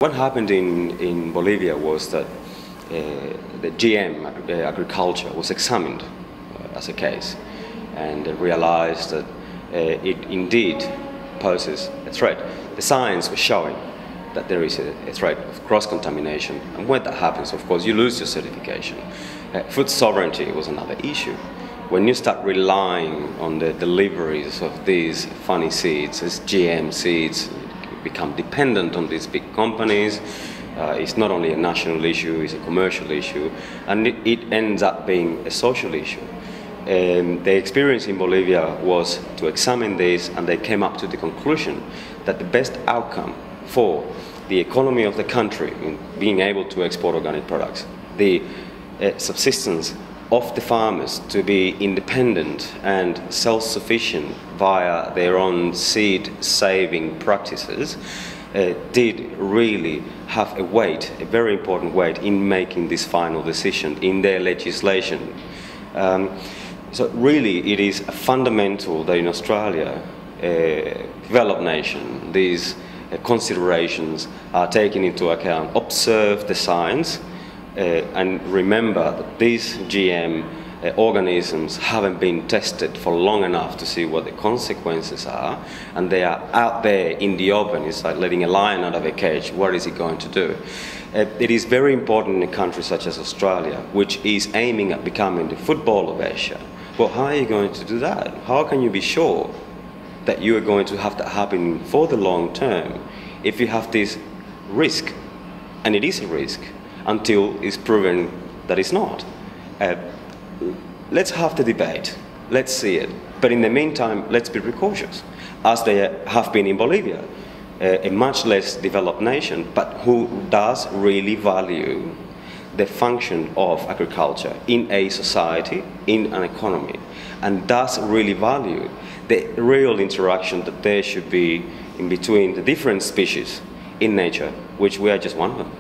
what happened in Bolivia was that the GM agriculture was examined as a case, and they realized that it indeed poses a threat. The science was showing that there is a threat of cross-contamination, and when that happens, of course, you lose your certification. Food sovereignty was another issue. When you start relying on the deliveries of these funny seeds, as GM seeds, you become dependent on these big companies. It's not only a national issue, it's a commercial issue, and it ends up being a social issue. The experience in Bolivia was to examine this, and they came up to the conclusion that the best outcome for the economy of the country in being able to export organic products, the subsistence of the farmers to be independent and self-sufficient via their own seed-saving practices, did really have a weight, a very important weight, in making this final decision in their legislation. So really it is fundamental that in Australia, a developed nation, these considerations are taken into account. Observe the science and remember that these GM organisms haven't been tested for long enough to see what the consequences are, and they are out there in the open. It's like letting a lion out of a cage. What is it going to do? It is very important in a country such as Australia, which is aiming at becoming the football of Asia. Well, how are you going to do that? How can you be sure that you are going to have that happen for the long term if you have this risk? And it is a risk until it's proven that it's not. Let's have the debate, let's see it, but in the meantime, let's be precautious, as they have been in Bolivia, a much less developed nation, but who does really value the function of agriculture in a society, in an economy, and does really value the real interaction that there should be in between the different species in nature, which we are just one of them.